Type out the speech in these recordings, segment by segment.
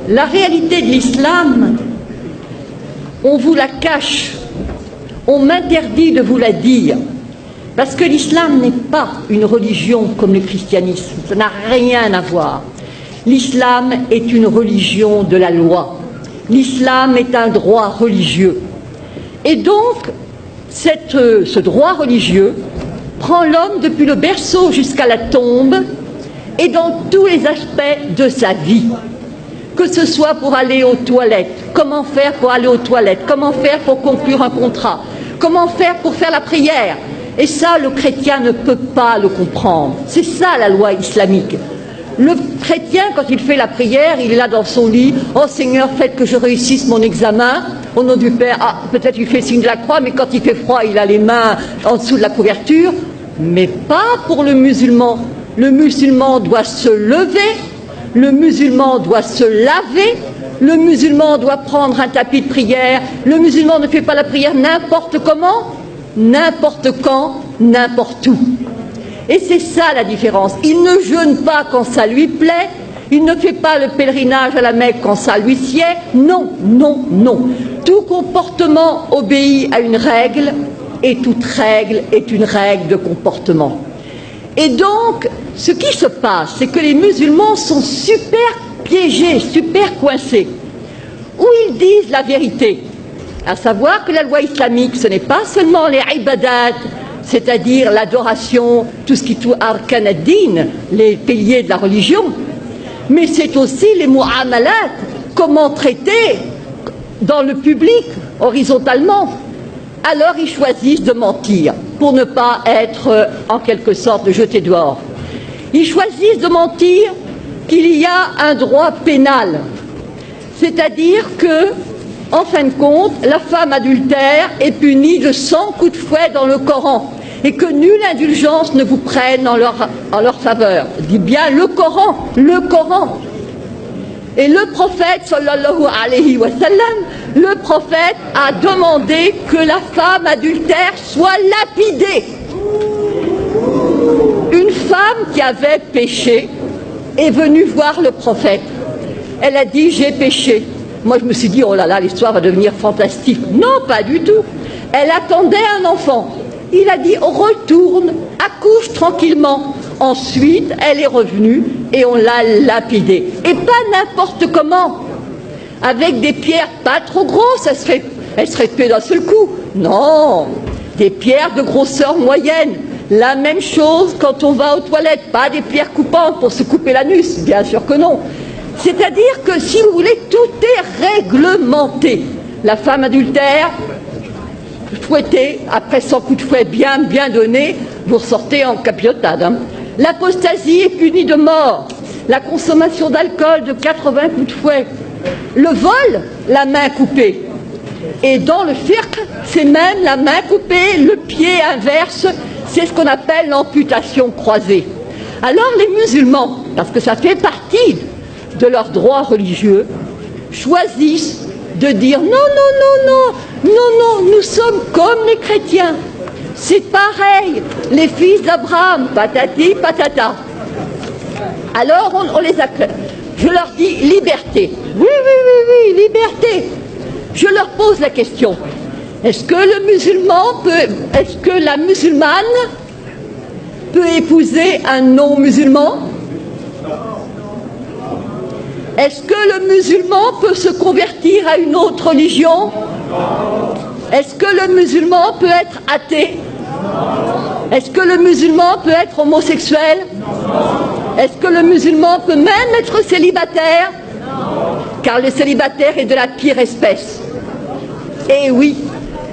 La réalité de l'islam, on vous la cache, on m'interdit de vous la dire, parce que l'islam n'est pas une religion comme le christianisme, ça n'a rien à voir. L'islam est une religion de la loi, l'islam est un droit religieux. Et donc, ce droit religieux prend l'homme depuis le berceau jusqu'à la tombe et dans tous les aspects de sa vie. Que ce soit pour aller aux toilettes, comment faire pour aller aux toilettes, comment faire pour conclure un contrat, comment faire pour faire la prière. Et ça, le chrétien ne peut pas le comprendre. C'est ça la loi islamique. Le chrétien, quand il fait la prière, il est là dans son lit. « Oh Seigneur, faites que je réussisse mon examen. » Au nom du Père, ah, peut-être il fait signe de la croix, mais quand il fait froid, il a les mains en dessous de la couverture. Mais pas pour le musulman. Le musulman doit se lever, le musulman doit se laver, le musulman doit prendre un tapis de prière. Le musulman ne fait pas la prière n'importe comment, n'importe quand, n'importe où. Et c'est ça la différence. Il ne jeûne pas quand ça lui plaît, il ne fait pas le pèlerinage à la Mecque quand ça lui sied. Non, non, non. Tout comportement obéit à une règle et toute règle est une règle de comportement. Et donc, ce qui se passe, c'est que les musulmans sont super piégés, super coincés, où ils disent la vérité, à savoir que la loi islamique, ce n'est pas seulement les ibadat, c'est-à-dire l'adoration, tout ce qui touche arkan ad-din, les piliers de la religion, mais c'est aussi les mu'amalat, comment traiter dans le public, horizontalement. Alors ils choisissent de mentir pour ne pas être en quelque sorte jetés dehors. Ils choisissent de mentir qu'il y a un droit pénal, c'est-à-dire que, en fin de compte, la femme adultère est punie de 100 coups de fouet dans le Coran et que nulle indulgence ne vous prenne en leur faveur. Je dis bien le Coran, le Coran. Et le prophète, sallallahu alayhi wa sallam, le prophète a demandé que la femme adultère soit lapidée. Une femme qui avait péché est venue voir le prophète. Elle a dit « j'ai péché ». Moi je me suis dit « oh là là, l'histoire va devenir fantastique ». Non, pas du tout. Elle attendait un enfant. Il a dit « retourne, accouche tranquillement ». Ensuite, elle est revenue et on l'a lapidée. Et pas n'importe comment. Avec des pierres pas trop grosses, elle serait tuée d'un seul coup. Non, des pierres de grosseur moyenne. La même chose quand on va aux toilettes, pas des pierres coupantes pour se couper l'anus, bien sûr que non. C'est-à-dire que, si vous voulez, tout est réglementé. La femme adultère, fouettée, après 100 coups de fouet bien donnés, vous ressortez en capilotade. Hein. L'apostasie est punie de mort. La consommation d'alcool de 80 coups de fouet. Le vol, la main coupée. Et dans le fiqh, c'est même la main coupée, le pied inverse, c'est ce qu'on appelle l'amputation croisée. Alors les musulmans, parce que ça fait partie de leurs droits religieux, choisissent de dire non, non, non, non, non, non, nous sommes comme les chrétiens. C'est pareil, les fils d'Abraham, patati, patata. Alors on les acclame. Je leur dis liberté. Oui, oui, oui, oui, liberté. Je leur pose la question. Est-ce que le musulman peut, est-ce que la musulmane peut épouser un non-musulman? Est-ce que le musulman peut se convertir à une autre religion? Est-ce que le musulman peut être athée? Est-ce que le musulman peut être homosexuel? Est-ce que le musulman peut même être célibataire? Car le célibataire est de la pire espèce. Et oui.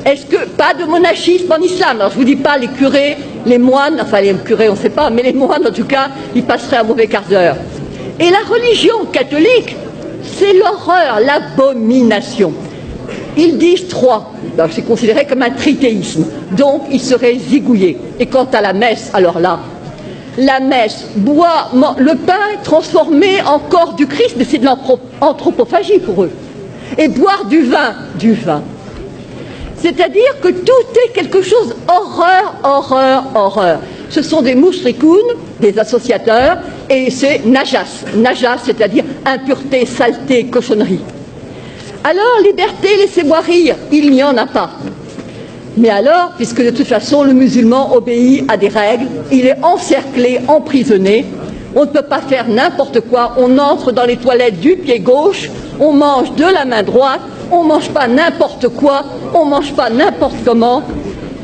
Est-ce que pas de monachisme en islam? Alors je vous dis pas les curés, les moines, enfin les curés on ne sait pas, mais les moines en tout cas, ils passeraient un mauvais quart d'heure. Et la religion catholique, c'est l'horreur, l'abomination. Ils disent trois, alors c'est considéré comme un trithéisme, donc ils seraient zigouillés. Et quant à la messe, alors là, la messe, boit, le pain transformé en corps du Christ, mais c'est de l'anthropophagie pour eux. Et boire du vin. C'est-à-dire que tout est quelque chose, horreur, horreur, horreur. Ce sont des moushrikoun, des associateurs, et c'est najas. Najas, c'est-à-dire impureté, saleté, cochonnerie. Alors, liberté, laissez-moi rire, il n'y en a pas. Mais alors, puisque de toute façon le musulman obéit à des règles, il est encerclé, emprisonné, on ne peut pas faire n'importe quoi, on entre dans les toilettes du pied gauche, on mange de la main droite, on ne mange pas n'importe quoi, on ne mange pas n'importe comment.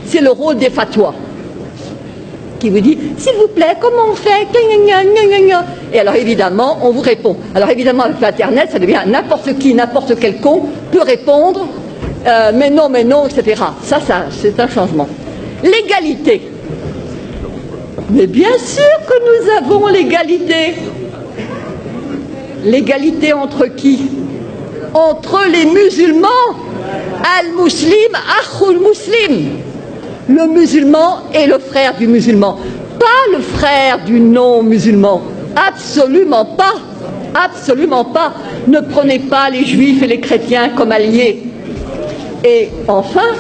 C'est le rôle des fatwas qui vous dit, s'il vous plaît, comment on fait? Et alors évidemment, on vous répond. Alors évidemment, avec l'Internet, ça devient n'importe qui, n'importe quel con peut répondre, mais non, etc. Ça, c'est un changement. L'égalité. Mais bien sûr que nous avons l'égalité. L'égalité entre qui? Entre les musulmans. Al-Muslim, Akhul Muslim. Le musulman est le frère du musulman, pas le frère du non-musulman. Absolument pas. Absolument pas. Ne prenez pas les juifs et les chrétiens comme alliés. Et enfin,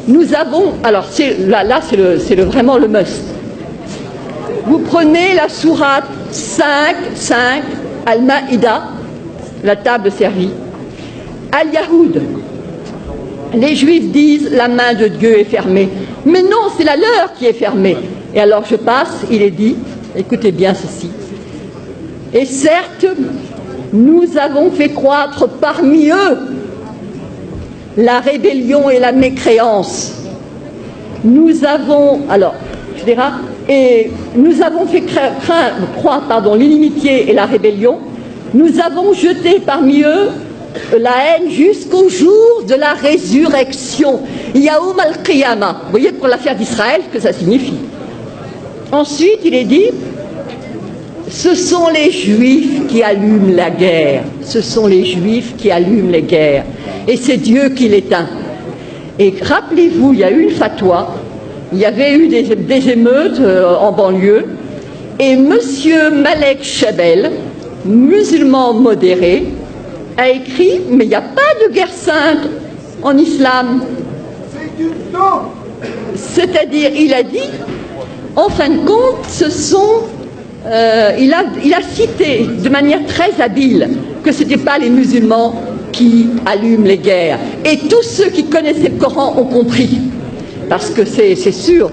nous avons... Alors là c'est vraiment le must. Vous prenez la sourate 5, Al-Maïda, la table servie. Al-Yahoud. Les Juifs disent la main de Dieu est fermée. Mais non, c'est la leur qui est fermée. Et alors je passe, il est dit, écoutez bien ceci. Et certes, nous avons fait croître parmi eux la rébellion et la mécréance. Nous avons, alors, je dirais, et nous avons fait croître l'inimitié et la rébellion. Nous avons jeté parmi eux la haine jusqu'au jour de la résurrection. Yaoum al-Qiyamah. Vous voyez pour l'affaire d'Israël ce que ça signifie. Ensuite, il est dit, ce sont les Juifs qui allument la guerre. Ce sont les Juifs qui allument les guerres. Et c'est Dieu qui l'éteint. Et rappelez-vous, il y a eu une fatwa, il y avait eu des émeutes en banlieue, et monsieur Malek Chabel, musulman modéré, a écrit, mais il n'y a pas de guerre sainte en islam. C'est-à-dire, il a dit, en fin de compte, ce sont... il a cité de manière très habile que ce n'étaient pas les musulmans qui allument les guerres. Et tous ceux qui connaissaient le Coran ont compris. Parce que c'est sûr.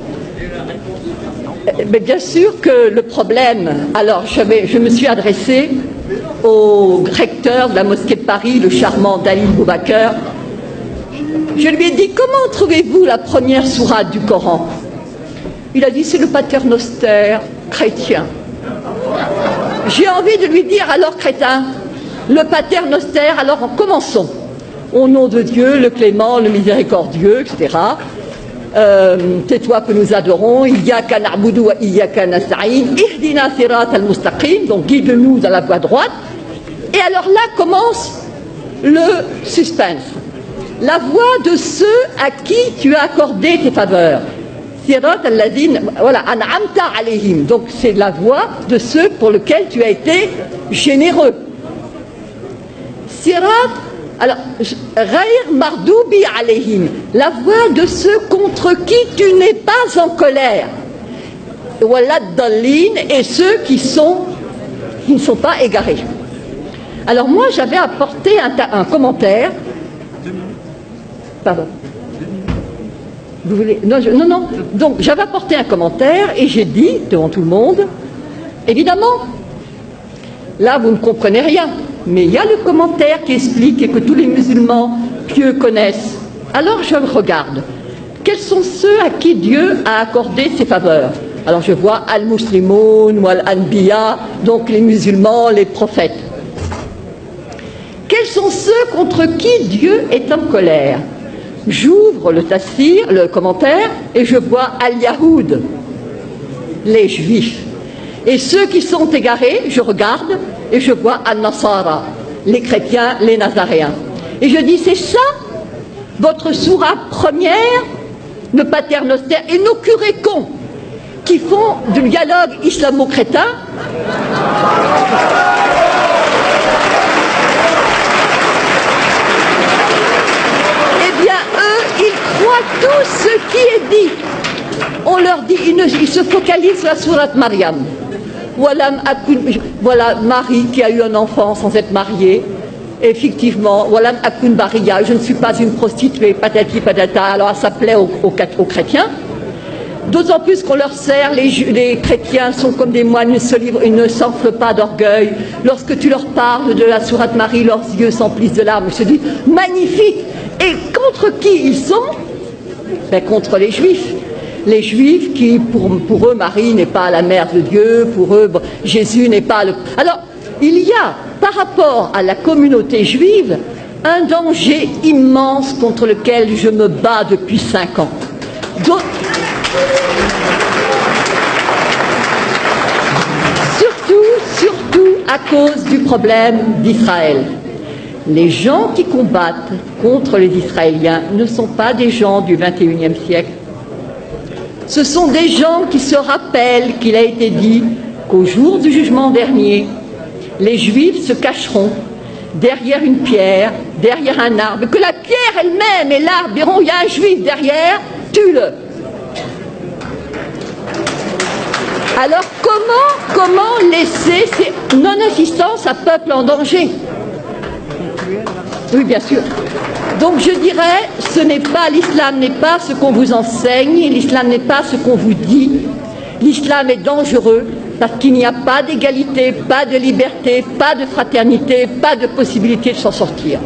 Mais bien sûr que le problème... Alors, je me suis adressée au recteur de la mosquée de Paris, le charmant Dalil Boubaker. Je lui ai dit, comment trouvez-vous la première sourate du Coran? Il a dit, c'est le paternoster chrétien. J'ai envie de lui dire, alors crétin, le paternoster, alors commençons. Au nom de Dieu, le clément, le miséricordieux, etc. C'est toi que nous adorons. Iyyaka na'budu wa iyyaka nasta'in. Ihdina sirat al-mustaqim. Donc guide-nous dans la voie droite. Et alors là commence le suspense. La voie de ceux à qui tu as accordé tes faveurs. Sirat al-ladhin, voilà, an'amta alayhim. Donc c'est la voie de ceux pour lesquels tu as été généreux. Sirat, alors, Ghayr mardoubi alayhim, la voie de ceux contre qui tu n'es pas en colère. Walad dallin, et ceux qui ne sont pas égarés. Alors moi j'avais apporté un commentaire. Pardon. Vous voulez... Non. Donc j'avais apporté un commentaire et j'ai dit devant tout le monde, évidemment, là vous ne comprenez rien, mais il y a le commentaire qui explique et que tous les musulmans pieux connaissent. Alors je regarde. Quels sont ceux à qui Dieu a accordé ses faveurs? Alors je vois al-Muslimoun ou al-Anbiya, donc les musulmans, les prophètes. Quels sont ceux contre qui Dieu est en colère? J'ouvre le tafsir, le commentaire, et je vois al-Yahoud, les juifs. Et ceux qui sont égarés, je regarde, et je vois al-Nasara, les chrétiens, les nazaréens. Et je dis, c'est ça, votre sourate première, le paternoster, et nos curés cons, qui font du dialogue islamo-crétin. Eh bien, eux, ils croient tout ce qui est dit. On leur dit, ils se focalisent sur la sourate Mariam. voilà Marie qui a eu un enfant sans être mariée. Effectivement, voilà Akun Baria, je ne suis pas une prostituée, patati patata. Alors ça plaît aux chrétiens. D'autant plus qu'on leur sert, les chrétiens sont comme des moines, ils ne s'enflent pas d'orgueil. Lorsque tu leur parles de la sourate Marie, leurs yeux s'emplissent de larmes. Ils se disent, magnifique. Et contre qui ils sont? Ben, contre les Juifs. Les Juifs qui, pour eux, Marie n'est pas la mère de Dieu, pour eux, Jésus n'est pas le... Alors, il y a, par rapport à la communauté juive, un danger immense contre lequel je me bats depuis 5 ans. Surtout à cause du problème d'Israël. Les gens qui combattent contre les Israéliens ne sont pas des gens du XXIe siècle. Ce sont des gens qui se rappellent qu'il a été dit qu'au jour du jugement dernier, les Juifs se cacheront derrière une pierre, derrière un arbre, que la pierre elle-même et l'arbre diront, il y a un Juif derrière, tue-le. Alors comment laisser ces non-assistance à peuple en danger? Oui, bien sûr. Donc je dirais, ce n'est pas, l'islam n'est pas ce qu'on vous enseigne, l'islam n'est pas ce qu'on vous dit. L'islam est dangereux parce qu'il n'y a pas d'égalité, pas de liberté, pas de fraternité, pas de possibilité de s'en sortir.